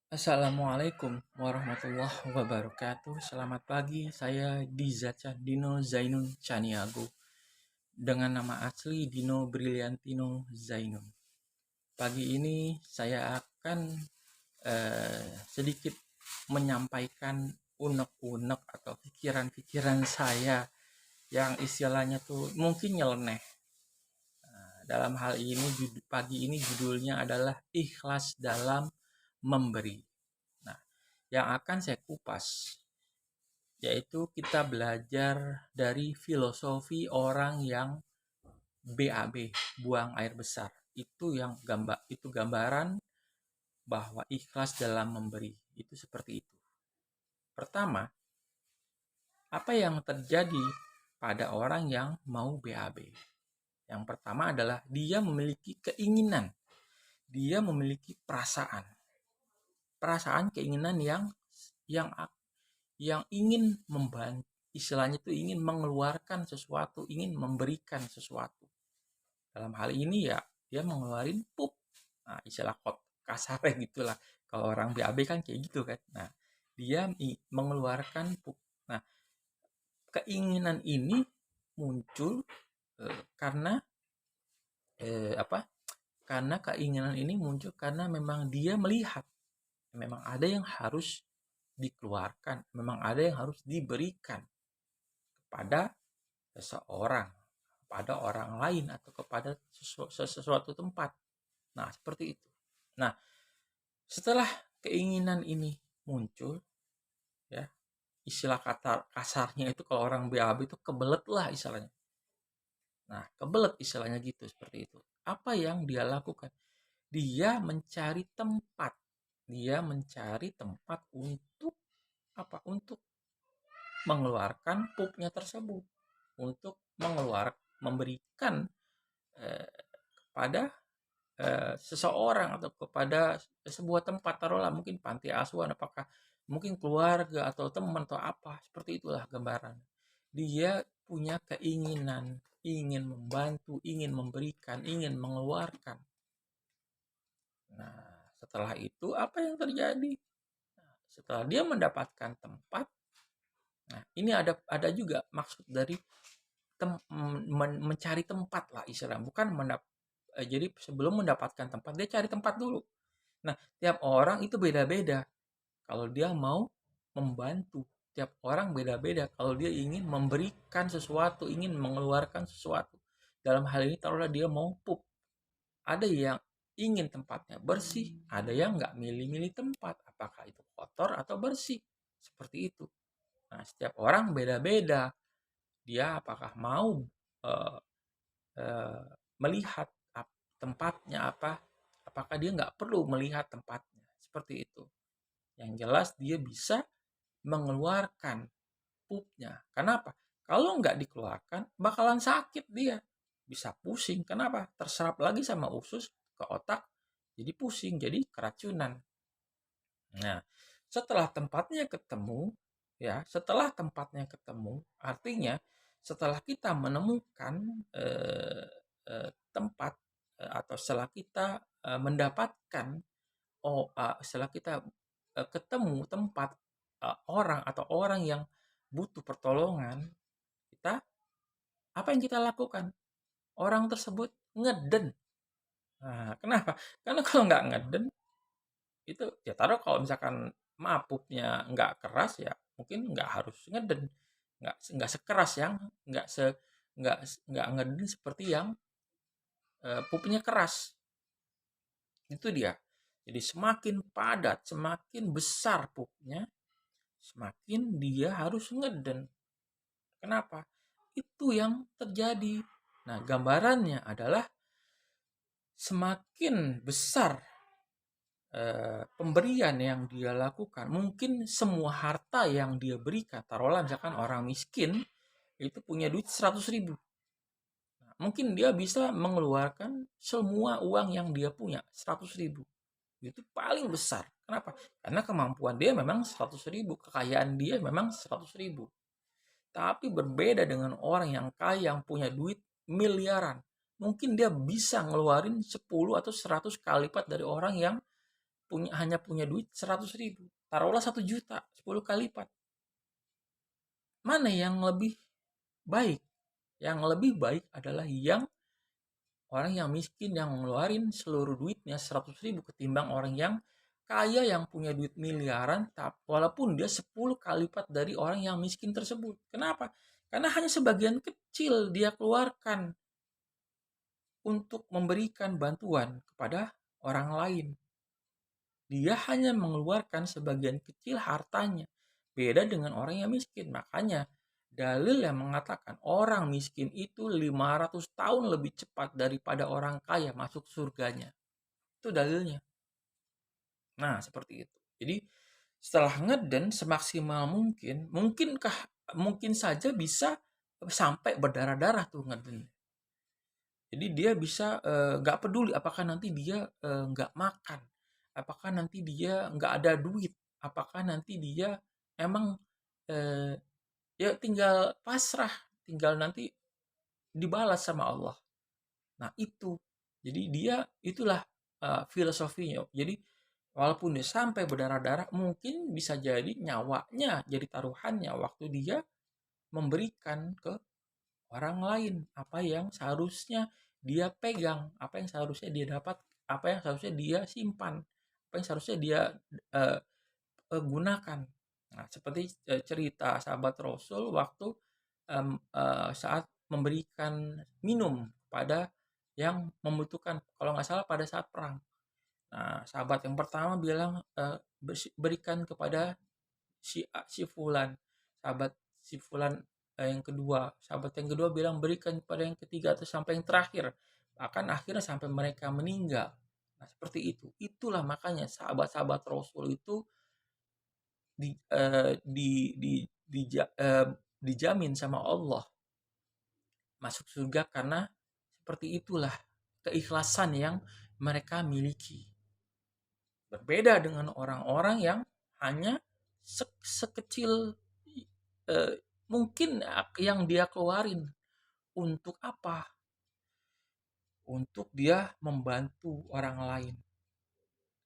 Assalamualaikum warahmatullahi wabarakatuh. Selamat pagi, saya Dizaca Dino Zainun Caniago dengan nama asli Dino Briliantino Zainun. Pagi ini saya akan sedikit menyampaikan unek-unek atau pikiran-pikiran saya yang istilahnya tuh mungkin nyeleneh. Dalam hal ini pagi ini judulnya adalah ikhlas dalam memberi. Nah, yang akan saya kupas yaitu kita belajar dari filosofi orang yang BAB, buang air besar. Itu gambaran bahwa ikhlas dalam memberi. Itu seperti itu. Pertama, apa yang terjadi pada orang yang mau BAB? Yang pertama adalah dia memiliki keinginan, dia memiliki perasaan keinginan yang yang ingin membantu, istilahnya itu ingin mengeluarkan sesuatu, ingin memberikan sesuatu. Dalam hal ini ya dia mengeluarin pup. Nah, istilah kasarnya gitulah. Kalau orang BAB kan kayak gitu kan. Nah, dia mengeluarkan pup. Nah, keinginan ini muncul karena apa? Karena keinginan ini muncul karena memang dia melihat memang ada yang harus dikeluarkan, memang ada yang harus diberikan kepada seseorang, kepada orang lain atau kepada sesuatu tempat. Nah, seperti itu. Nah, setelah keinginan ini muncul, ya, istilah kata kasarnya itu kalau orang BAB itu kebelet lah istilahnya. Nah, kebelet istilahnya gitu seperti itu. Apa yang dia lakukan? Dia mencari tempat. Dia mencari tempat untuk apa? Untuk mengeluarkan pupnya tersebut, untuk memberikan kepada seseorang atau kepada sebuah tempat, taruhlah mungkin panti asuhan, apakah mungkin keluarga atau teman atau apa, seperti itulah gambaran. Dia punya keinginan, ingin membantu, ingin memberikan, ingin mengeluarkan. Nah, setelah itu apa yang terjadi? Nah, setelah dia mendapatkan tempat, nah ini ada juga maksud dari mencari tempat lah istilah, bukan jadi sebelum mendapatkan tempat dia cari tempat dulu. Nah, tiap orang itu beda-beda kalau dia mau membantu, tiap orang beda-beda kalau dia ingin memberikan sesuatu, ingin mengeluarkan sesuatu. Dalam hal ini taruhlah dia mau pup, ada yang ingin tempatnya bersih, ada yang nggak milih-milih tempat, apakah itu kotor atau bersih, seperti itu. Nah, setiap orang beda-beda, dia apakah mau eh, melihat tempatnya apa, apakah dia nggak perlu melihat tempatnya, seperti itu. Yang jelas dia bisa mengeluarkan pupnya. Kenapa? Kalau nggak dikeluarkan bakalan sakit dia, bisa pusing. Kenapa? Terserap lagi sama usus ke otak, jadi pusing, jadi keracunan. Nah, setelah tempatnya ketemu, artinya setelah kita menemukan tempat atau setelah kita mendapatkan, setelah kita ketemu tempat orang atau orang yang butuh pertolongan, kita apa yang kita lakukan? Orang tersebut ngeden. Nah, kenapa? Karena kalau nggak ngeden, itu ya taruh kalau misalkan mapupnya nggak keras ya mungkin nggak harus ngeden, nggak sekeras yang nggak se nggak nggak ngeden seperti yang pupnya keras. Itu dia. Jadi semakin padat, semakin besar pupnya, semakin dia harus ngeden. Kenapa? Itu yang terjadi. Nah, gambarannya adalah semakin besar pemberian yang dia lakukan, mungkin semua harta yang dia berikan, taruhlah misalkan orang miskin itu punya duit 100.000, nah, mungkin dia bisa mengeluarkan semua uang yang dia punya 100.000, itu paling besar. Kenapa? Karena kemampuan dia memang 100.000, kekayaan dia memang 100.000. Tapi berbeda dengan orang yang kaya yang punya duit miliaran, mungkin dia bisa ngeluarin 10 atau 100 kali lipat dari orang yang hanya punya duit 100.000, taruhlah 1 juta, 10 kali lipat. Mana yang lebih baik? Yang lebih baik adalah orang yang miskin yang ngeluarin seluruh duitnya 100.000 ketimbang orang yang kaya yang punya duit miliaran, walaupun dia 10 kali lipat dari orang yang miskin tersebut. Kenapa? Karena hanya sebagian kecil dia keluarkan untuk memberikan bantuan kepada orang lain. Dia hanya mengeluarkan sebagian kecil hartanya. Beda dengan orang yang miskin. Makanya dalil yang mengatakan orang miskin itu 500 tahun lebih cepat daripada orang kaya masuk surganya. Itu dalilnya. Nah, seperti itu. Jadi setelah ngeden semaksimal mungkin, mungkin saja bisa sampai berdarah-darah tuh ngeden. Jadi dia bisa nggak peduli apakah nanti dia nggak makan, apakah nanti dia nggak ada duit, apakah nanti dia emang eh, ya tinggal pasrah, tinggal nanti dibalas sama Allah. Nah itu, jadi dia itulah filosofinya. Jadi walaupun dia sampai berdarah-darah, mungkin bisa jadi nyawanya jadi taruhannya waktu dia memberikan ke orang lain apa yang seharusnya dia pegang, apa yang seharusnya dia dapat, apa yang seharusnya dia simpan, apa yang seharusnya dia eh, gunakan. Nah, seperti cerita sahabat Rasul waktu saat memberikan minum pada yang membutuhkan, kalau nggak salah pada saat perang. Nah, sahabat yang pertama bilang berikan kepada si fulan, sahabat si fulan yang kedua, sahabat yang kedua bilang berikan kepada yang ketiga atau sampai yang terakhir, bahkan akhirnya sampai mereka meninggal. Nah seperti itu, itulah makanya sahabat-sahabat Rasul itu di, eh, di, dijamin sama Allah masuk surga karena seperti itulah keikhlasan yang mereka miliki. Berbeda dengan orang-orang yang hanya sekecil eh, mungkin yang dia keluarin untuk apa? Untuk dia membantu orang lain.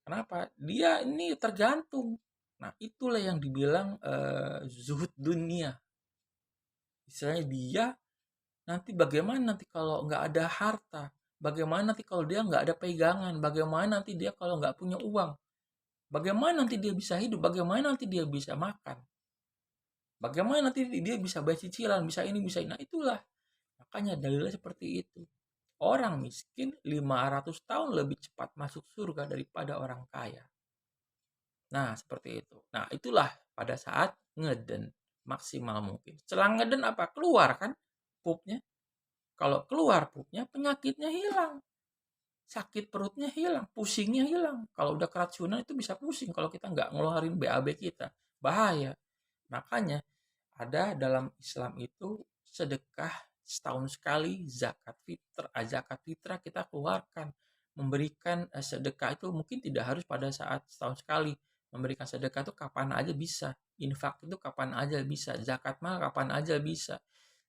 Kenapa? Dia ini tergantung. Nah, itulah yang dibilang zuhud dunia. Istilahnya dia nanti bagaimana nanti kalau nggak ada harta? Bagaimana nanti kalau dia nggak ada pegangan? Bagaimana nanti dia kalau nggak punya uang? Bagaimana nanti dia bisa hidup? Bagaimana nanti dia bisa makan? Bagaimana nanti dia bisa bayar cicilan, bisa ini, bisa ini. Nah, itulah. Makanya dalilnya seperti itu. Orang miskin 500 tahun lebih cepat masuk surga daripada orang kaya. Nah, seperti itu. Nah, itulah pada saat ngeden maksimal mungkin. Setelah ngeden apa? Keluar kan pupnya. Kalau keluar pupnya, penyakitnya hilang. Sakit perutnya hilang, pusingnya hilang. Kalau udah keracunan itu bisa pusing kalau kita nggak ngeluarin BAB kita. Bahaya. Makanya ada dalam Islam itu sedekah setahun sekali, zakat fitrah kita keluarkan. Memberikan sedekah itu mungkin tidak harus pada saat setahun sekali. Memberikan sedekah itu kapan aja bisa. Infak itu kapan aja bisa. Zakat mah kapan aja bisa.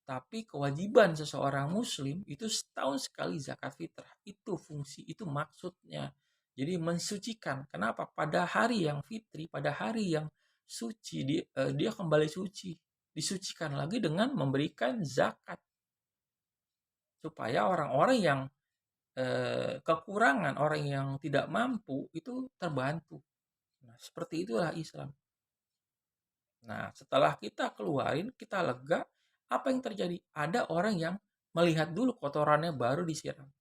Tapi kewajiban seseorang muslim itu setahun sekali zakat fitrah. Itu fungsi, itu maksudnya. Jadi mensucikan. Kenapa? Pada hari yang fitri, pada hari yang suci, dia kembali suci. Disucikan lagi dengan memberikan zakat. Supaya orang-orang yang kekurangan, orang yang tidak mampu, itu terbantu. Nah, seperti itulah Islam. Nah, setelah kita keluarin, kita lega, apa yang terjadi? Ada orang yang melihat dulu kotorannya baru disiram.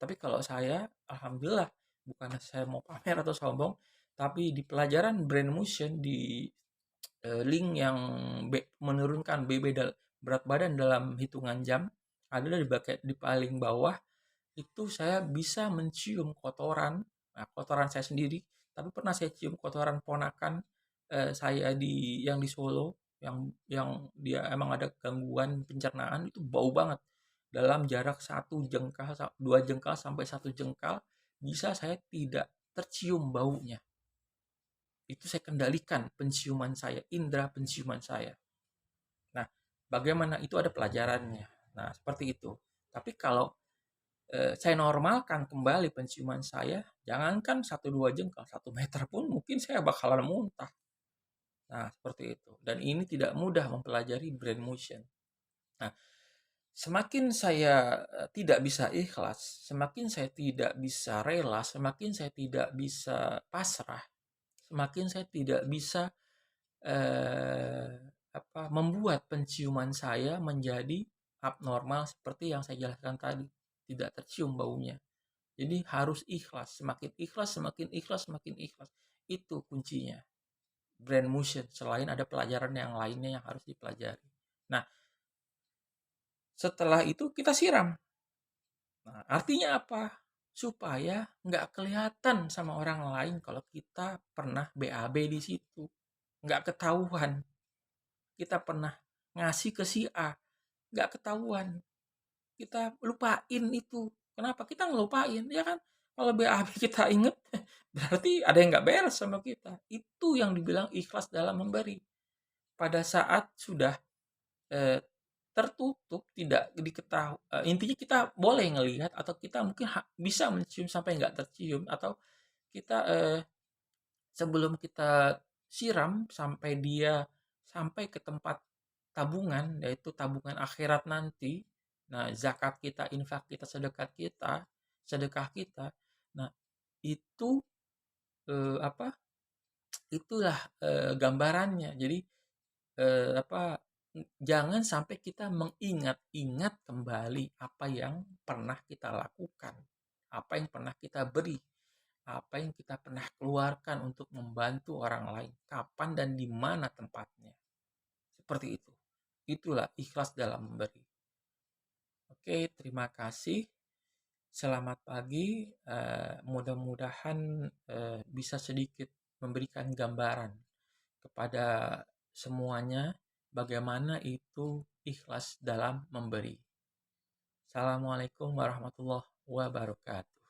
Tapi kalau saya, alhamdulillah, bukan saya mau pamer atau sombong, tapi di pelajaran brain motion di link yang menurunkan berat badan dalam hitungan jam, ada di paling bawah, itu saya bisa mencium kotoran, nah, kotoran saya sendiri, tapi pernah saya cium kotoran ponakan saya yang di Solo, yang dia emang ada gangguan pencernaan, itu bau banget. Dalam jarak 1 jengkal, 2 jengkal sampai 1 jengkal, bisa saya tidak tercium baunya. Itu saya kendalikan penciuman saya, indera penciuman saya. Nah, bagaimana itu ada pelajarannya. Nah, seperti itu. Tapi kalau saya normalkan kembali penciuman saya, jangankan 1-2 jengkal, 1 meter pun mungkin saya bakalan muntah. Nah, seperti itu. Dan ini tidak mudah mempelajari brain motion. Nah, semakin saya tidak bisa ikhlas, semakin saya tidak bisa rela, semakin saya tidak bisa pasrah, semakin saya tidak bisa membuat penciuman saya menjadi abnormal seperti yang saya jelaskan tadi, tidak tercium baunya. Jadi harus ikhlas, semakin ikhlas, semakin ikhlas, semakin ikhlas. Itu kuncinya. Brain motion, selain ada pelajaran yang lainnya yang harus dipelajari. Nah, setelah itu kita siram. Nah, artinya apa? Supaya nggak kelihatan sama orang lain kalau kita pernah BAB di situ. Nggak ketahuan. Kita pernah ngasih ke si A. Nggak ketahuan. Kita lupain itu. Kenapa? Kita ngelupain, ya kan? Kalau BAB kita inget, berarti ada yang nggak beres sama kita. Itu yang dibilang ikhlas dalam memberi. Pada saat sudah eh, tertutup, tidak diketahui, intinya kita boleh ngelihat atau kita mungkin bisa mencium sampai nggak tercium, atau kita sebelum kita siram sampai dia sampai ke tempat tabungan, yaitu tabungan akhirat nanti. Nah, zakat kita, infak kita, sedekah kita. Nah, itu apa? Itulah gambarannya. Jadi jangan sampai kita mengingat-ingat kembali apa yang pernah kita lakukan, apa yang pernah kita beri, apa yang kita pernah keluarkan untuk membantu orang lain, kapan dan di mana tempatnya. Seperti itu. Itulah ikhlas dalam memberi. Oke, terima kasih. Selamat pagi. Mudah-mudahan bisa sedikit memberikan gambaran kepada semuanya bagaimana itu ikhlas dalam memberi. Assalamualaikum warahmatullahi wabarakatuh.